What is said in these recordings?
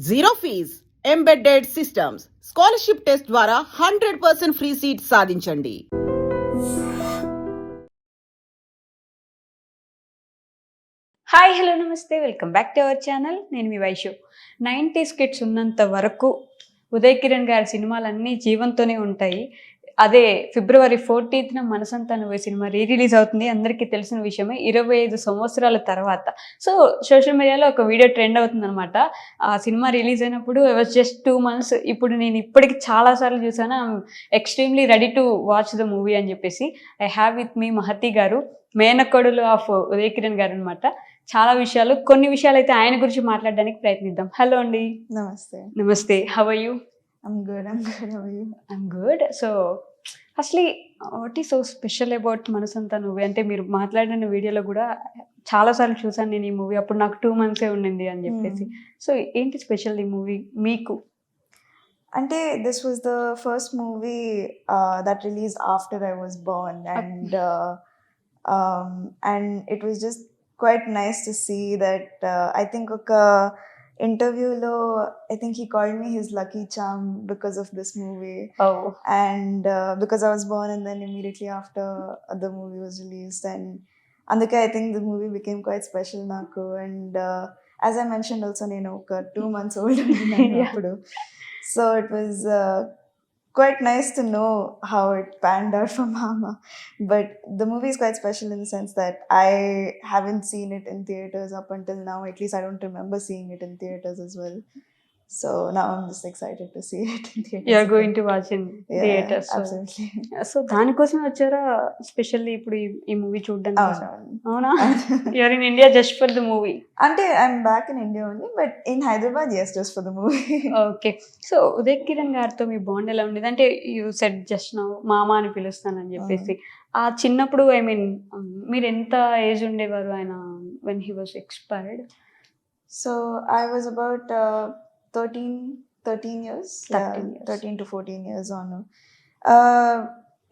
Zero fees embedded systems scholarship test ద్వారా 100% free seat సాధించండి. Hi hello నమస్తే, welcome back to our channel. నేను మీ వైషు. 90s కిడ్స్ ఉన్నంత వరకు ఉదయ్ కిరణ్ గారి సినిమాలన్నీ జీవంతోనే ఉంటాయి. అదే ఫిబ్రవరి 14th మనసంతా నువ్వే సినిమా రిలీజ్ అవుతుంది. అందరికీ తెలిసిన విషయమే. 25 సంవత్సరాల తర్వాత సో సోషల్ మీడియాలో ఒక వీడియో ట్రెండ్ అవుతుంది అనమాట. ఆ సినిమా రిలీజ్ అయినప్పుడు ఐ వాజ్ జస్ట్ 2 months. ఇప్పుడు నేను ఇప్పటికి చాలాసార్లు చూసాను. Extremely ready to watch the movie అని చెప్పేసి. I have with me Mahathi గారు, మేనకోడలు ఆఫ్ ఉదయ్ కిరణ్ గారు అనమాట. చాలా విషయాలు, కొన్ని విషయాలు అయితే ఆయన గురించి మాట్లాడడానికి ప్రయత్నిద్దాం. హలో అండి. నమస్తే. నమస్తే, how are you? I'm good. How are you? I'm good. So అసలు what is so special about Manasantha Nuvve అంటే, మీరు మాట్లాడిన వీడియోలో కూడా చాలాసార్లు చూసాను నేను ఈ మూవీ. అప్పుడు నాకు 2 months ఉండింది అని చెప్పేసి. సో ఏంటి స్పెషల్ ఈ మూవీ మీకు? Ante, this was the first movie that released after I was born, and it was just quite nice to see that. I think oka interview lo, I think he called me his lucky charm because of this movie. Oh. And because I was born and then immediately after the movie was released, and అందుకే I think the movie became quite special నాకు. And as I mentioned also, నేను ఒక 2 months old అప్పుడు. So it was quite nice to know how it panned out for Mama. But the movie is quite special in the sense that I haven't seen it in theaters up until now. At least I don't remember seeing it in theaters as well. So now I'm just excited to see it in theaters. You are going to watch in theaters. Yeah, absolutely. So దానికోసం వచ్చారా specially ఇప్పుడు ఈ movie చూడడానికి? అవునా? You are in India just for the movie? అంటే I'm back in India only, but in Hyderabad, yes, just for the movie. Okay. So Uday Kiran గారితో మీ bond ఎలా ఉండేది? అంటే యూ సెడ్ జస్ట్ నౌ మామ అని పిలుస్తానని చెప్పేసి. ఆ చిన్నప్పుడు ఐ మీన్ మీరు ఎంత ఏజ్ ఉండేవారు ఆయన when he was expired? So I was about 13 years. 13 to 14 years on.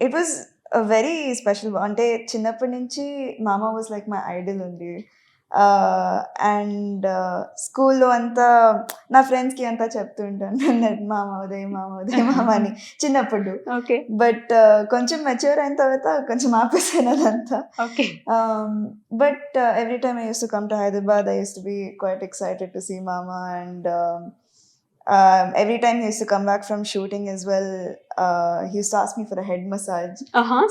It was a very special. అంటే చిన్నప్పటి నుంచి మామ వాజ్ లైక్ మై ఐడల్ ఉంది. అండ్ స్కూల్లో అంతా నా ఫ్రెండ్స్కి అంతా చెప్తుంటాను మామ ఉదయ్ అని చిన్నప్పుడు. ఓకే. బట్ కొంచెం మెచ్యూర్ అయిన తర్వాత కొంచెం ఆపేసాను అదంతా. Okay. But every time I use to come to Hyderabad, I use to be quite excited to see మామ. And every time he used to come back from shooting as well, he used to ask me for a head massage.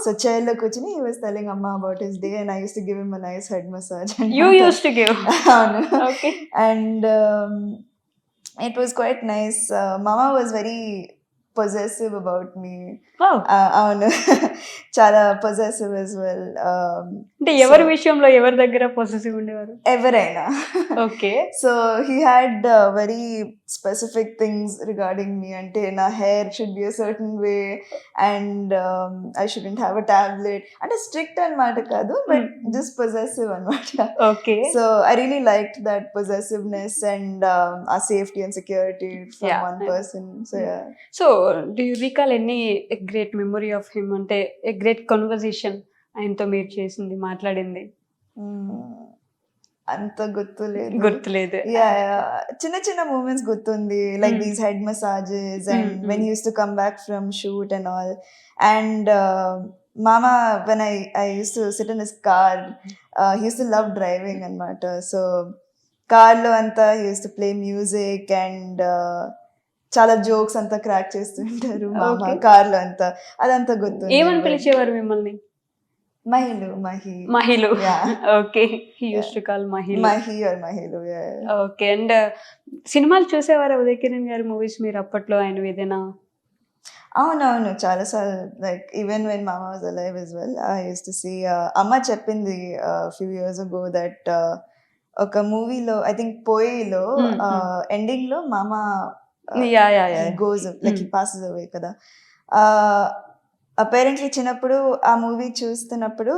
So chair lo kuchini, he was telling Amma about his day, and I used to give him a nice head massage. You used to give? Okay. And it was quite nice. Mama was very possessive about me. Wow. అవును, చాలా possessive as well. అంటే ఎవరి విషయంలో ఎవరి దగ్గర possessive ఉండేవారు? ఎవరైనా. Okay. So he had very specific things regarding me. అంటే నా hair should be a certain way, and I shouldn't have a tablet. అంటే strict అన్నమాట కాదు, but just possessive అన్నమాట. Okay. So I really liked that possessiveness and our safety and security from one person. So yeah. So do you recall any great memory of him? అంటే a great conversation ఆయనతో మీరు చేసింది, మాట్లాడింది? అంత గుర్తులేదు. చిన్న చిన్న మూమెంట్స్ గుర్తుంది, like these head massages and when use to come back from shoot and all. And మామా when I use to sit in his car, he use to love driving అన్నమాట. సో కార్లో అంతా he use to play music and చాలా jokes అంతా crack చేస్తుంటారు మామ కార్లో అంతా. అదంతా గుర్తుంది. ఏమని పిలిచేవారు మిమ్మల్ని? మహిళ. Okay. He use to call మహిళ. ఓకే. అండ్ సినిమాలు చూసేవారా ఉదయ్ కిరణ్ గారి మూవీస్ మీరు అప్పట్లో ఆయన ఏదైనా? అవునవును, చాలాసార్లు. లైక్ ఈవెన్ వెన్ మామా was alive as well, I used to see. అమ్మ చెప్పింది few years ago that ఒక మూవీలో, ఐ థింక్ పోయిలో ఎండింగ్ లో మామా goes like he passes away కదా. అపేరెంట్లీ చిన్నప్పుడు ఆ మూవీ చూస్తున్నప్పుడు,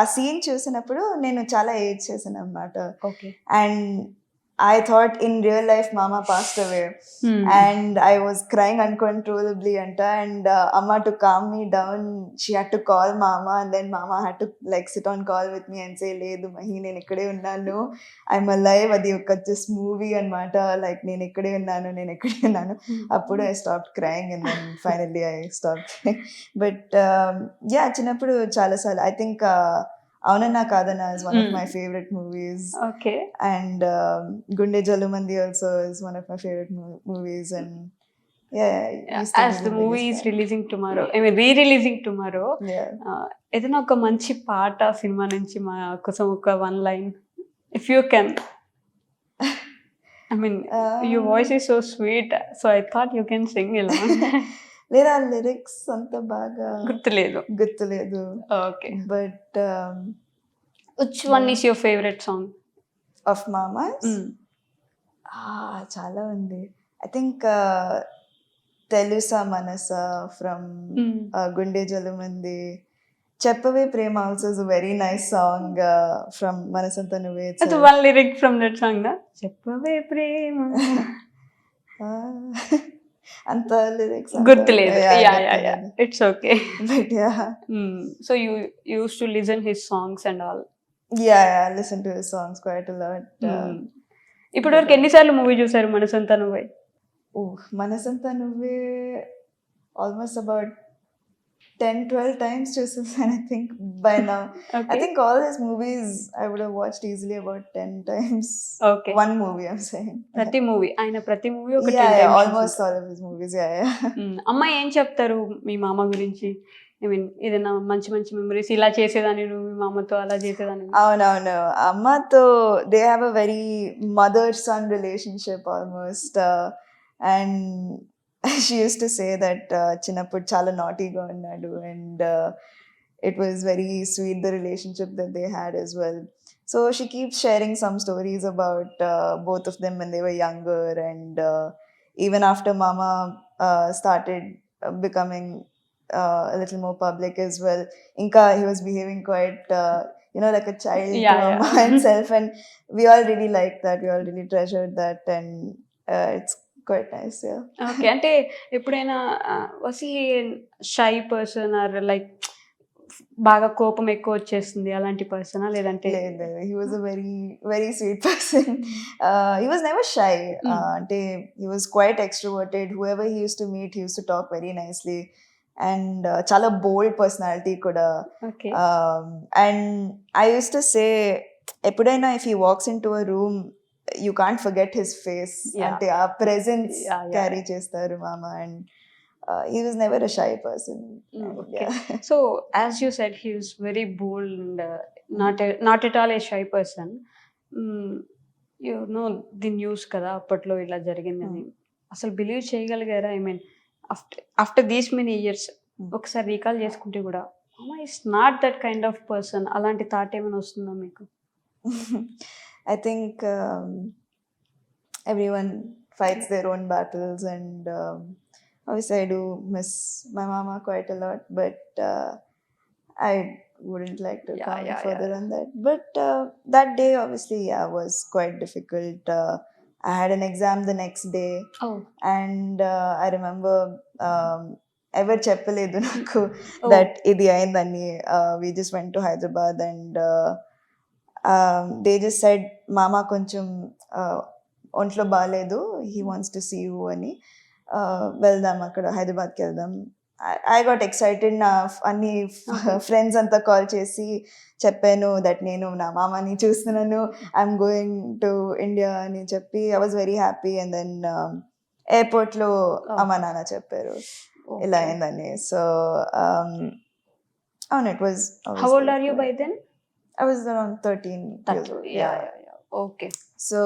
ఆ సీన్ చూసినప్పుడు నేను చాలా ఏడ్ చేశాను అన్నమాట. Okay. And I thought in real life Mama passed away. And I was crying uncontrollably and Amma to calm me down, she had to call Mama, and then Mama had to like sit on call with me and say, Ledu Mahi, నేను ఇక్కడే ఉన్నాను, I'm alive, అది ఒక just movie అన్నమాట, like నేను ఇక్కడే ఉన్నాను. అప్పుడు I stopped crying and then finally I stopped crying. But yeah, చిన్నప్పుడు చాలాసార్లు I think అవునన్నా కాదన్నా is one of my favorite movies. Okay. And Gunde Jalumandi also is one of my favorite movies. And yeah, it used to As be the the movie biggest is fan. releasing tomorrow, I mean re-releasing tomorrow, Yeah. ఏదైనా ఒక మంచి పాట cinema నుంచి మా కోసం ఒక one line if you can. I mean, your voice is so sweet, so I thought you can sing along. లేదా lyrics అంత బాగా గుర్తులేదు. Okay. But which one is your favorite song of Mama's? చాలా ఉంది. I think తెలుసా మనసా from గుండె జలుమంది. చెప్పవే ప్రేమ also is a very nice song from మనసంతా నువ్వే. It's one lyric from that song, na? చెప్పవే ప్రేమ. అంత లిరిక్స్ గుర్తులేదు. Yeah. It's okay. But yeah. So you used to listen his songs and all. Yeah, I listen to his songs quite a lot. ఇప్పటి వరకు ఎన్నిసార్లు movie చూసారు మనసంతా నువ్వే? మనసంతా నువ్వే almost about 10-12 times చూసేసాను I think by now. Okay. I think all his movies I would have watched easily about 10 times. Okay. One movie I'm saying. ప్రతి movie ఒక 10 Yeah, times almost all of his movies. Yeah. అమ్మ ఏం చెప్తారు మీ మామ గురించి? I mean ఏదైనా మంచి మంచి మెమరీస్, ఇలా చేసేదాన్ని నువ్వు మీ మామతో, అలా చేసేదాన్ని. అవునవును, అమ్మతో they have a very mother son relationship almost. And she used to say that చిన్నప్పుడు చాలా నాటీగా ఉన్నాడు, and it was very sweet, the relationship that they had as well. So she keeps sharing some stories about both of them when they were younger, and even after Mama started becoming a little more public as well. Inka, he was behaving quite like a child to Amma himself, and we all really liked that, we all really treasured that, and it's quite nice. Yeah. Okay. అంటే ఎప్పుడైనా was he shy person or like బాగా కోపం ఎక్కువ వచ్చేస్తుంది అలాంటి పర్సనా, లేదంటే? He was a very very sweet person. He was never shy. Ante he was quite extroverted. Whoever he used to meet, he used to talk very nicely, and chala bold personality kuda. Okay. And I used to say epudaina if he walks into a room, you can't forget his face. Ante aa presence carry chestaru mama, and he was never a shy person. Okay. So as you said, he was very bold and not at all a shy person. You know the news kada అప్పట్లో ఇలా జరిగిందని అసలు believe చేయగలిగారా? I mean after these many years ఒకసారి recall చేసుకుంటే కూడా అమ్మా is not that kind of person, అలాంటి థాట్ ఏమైనా వస్తుందా మీకు? I think everyone fights their own battles, and obviously I do miss my mama quite a lot, but I wouldn't like to comment further on that. But that day obviously was quite difficult. I had an exam the next day. And I remember ever చెప్పలేదు నాకు that ఇది అయిందని. We just went to Hyderabad, and they just said mama కొంచెం ఒంట్లో బాగాలేదు, he wants to see you అని. వెళ్దాం అక్కడ హైదరాబాద్కి వెళ్దాం. I got excited. నా అన్ని ఫ్రెండ్స్ అంతా కాల్ చేసి చెప్పాను దట్ నేను నా మామని చూస్తున్నాను, ఐఎమ్ గోయింగ్ టు ఇండియా అని చెప్పి I was very happy. And then ఎయిర్పోర్ట్లో అమ్మ నాన్న చెప్పారు ఇలా అయిందని. సో అవును, it was. How old are you by then? I was around 13 years old. Yeah. Okay. So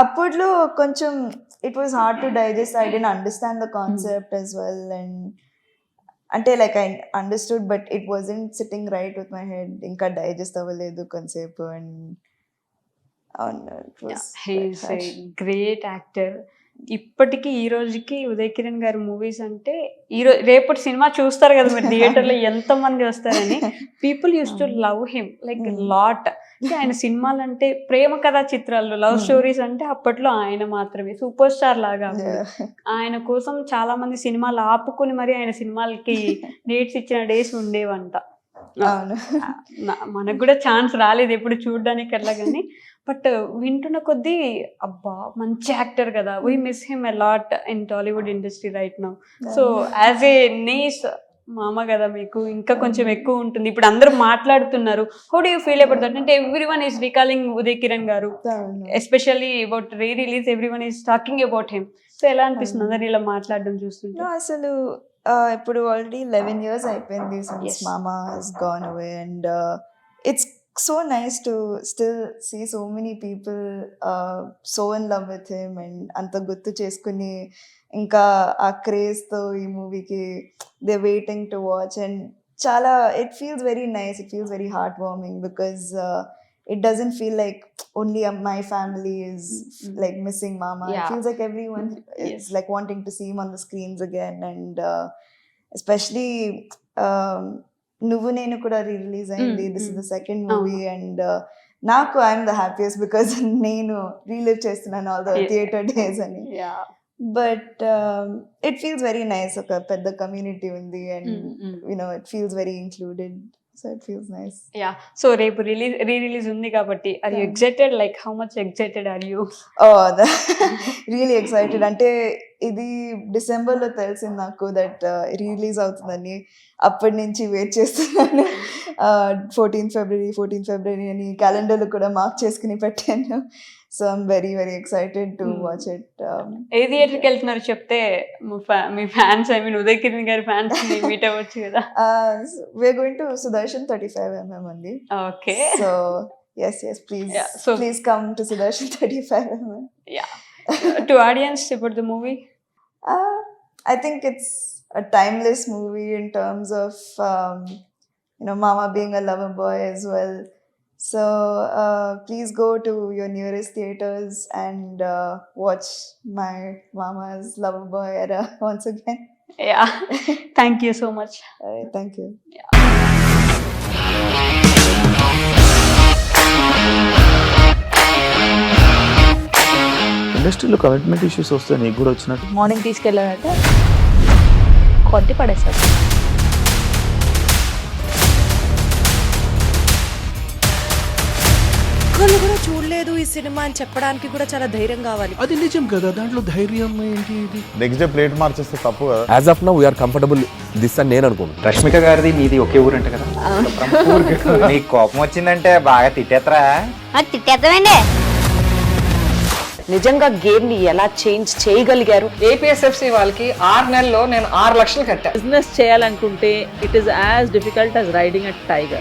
అప్పట్లో కొంచెం it was hard to digest. I didn't understand the concept as well, and అంటే like I understood but it wasn't sitting right with my head. ఇంకా digest అవ్వలేదు కొంతసేపు. And He is a great actor. ఇప్పటికీ ఈ రోజుకి ఉదయ్ కిరణ్ గారి movies అంటే రేపటి సినిమా చూస్తారు కదా మీరు థియేటర్లో ఎంత మంది వస్తారని. People use to love him like lot. అంటే ఆయన సినిమాలు అంటే ప్రేమ కథా చిత్రాలు, లవ్ స్టోరీస్ అంటే అప్పట్లో ఆయన మాత్రమే సూపర్ స్టార్ లాగా. ఆయన కోసం చాలా మంది సినిమాలు ఆపుకుని మరి ఆయన సినిమాలకి డేట్స్ ఇచ్చిన డేస్ ఉండేవంట. మనకు కూడా ఛాన్స్ రాలేదు ఎప్పుడు చూడడానికి అట్లా, కానీ బట్ వింటున్న కొద్దీ అబ్బా మంచి యాక్టర్ కదా, we miss him a lot in Tollywood industry right now. So as a niece మామ కదా మీకు ఇంకా కొంచెం ఎక్కువ ఉంటుంది. ఇప్పుడు అందరూ మాట్లాడుతున్నారు, how do you feel about that? అంటే everyone is recalling Uday Kiran garu, especially about re release everyone is talking about him. So ఎలా అనిపిస్తుంది అందరు ఇలా మాట్లాడడం చూస్తుంటే? అసలు ఇప్పుడు ఆల్రెడీ 11 years అయిపోయింది since Mama has gone away, and it's so nice to still see so many people so in love with him and anta guttu cheskuni ఇంకా ఆ క్రేజ్ తో ఈ మూవీకి they waiting to watch. And చాలా it feels very nice, it feels very heartwarming because it doesn't feel like only my family is like missing Mama. It feels like everyone is like wanting to see him on the screens again. And especially Nuvu Nenu kuda re-release ayindi. This is the second movie and నాకు I'm the happiest because నేను relive చేస్తున్నాను all the theatre days అని. But it feels very nice. ఒక పెద్ద community ఉంది and you know it feels very included. So it feels nice. Yeah. So రేపు re-release ఉంది కాబట్టి are you excited? Like how much excited are you? Oh, really excited. అంటే ఇది డిసెంబర్లో తెలిసింది నాకు దట్ రిలీజ్ అవుతుందని. అప్పటి నుంచి వెయిట్ చేస్తున్నాను. 14th February అని క్యాలెండర్లో కూడా మార్క్ చేసుకుని పెట్టాను. So I'm very very excited to watch it. ఏ థియేటర్కి వెళ్తున్నారు చెప్తే మీ fans, I mean Uday Kiran గారి ఫ్యాన్స్ మీట్ అవ్వచ్చు కదా. We are going to Sudarshan 35mm అండి. Okay. So yes please come to Sudarshan 35mm. Yeah. To audience about the movie, I think it's a timeless movie in terms of Mama being a lover boy as well. So please go to your nearest theaters and watch my Mama's lover boy era once again. Yeah. Thank you so much. Thank you. Yeah. ఇండస్ట్రీలో commitment issues వస్తే నీకు కూడా వచ్చినట్టు? Morning తీసుకెళ్ళాలంటే కొట్టి పడేస్తారు. ఒక్కళ్ళు కూడా చూడలేదు ఈ సినిమా అని చెప్పడానికి కూడా చాలా ధైర్యం కావాలి. అది నిజం కదా, దాంట్లో ధైర్యం ఏంటి? ఇది నెక్స్ట్ డే ప్లేట్ మార్చేస్తే తప్పు కదా. As of now we are comfortable this అని నేను అనుకుంటున్నాను. రష్మిక గారిది మీది ఒకే ఊరంట కదా. నీకు కోపం వచ్చిందంటే బాగా తిట్టేత్తరా? తిట్టేద్దామండి. నిజంగా గేమ్ ని ఎలా చేంజ్ చేయగలిగారు? ఏపీఎస్ఎఫ్సి వాళ్ళకి 6 నెలల్లో నేను 6 లక్షలు కట్టా. బిజినెస్ చేయాలనుకుంటే it is as difficult as riding a tiger.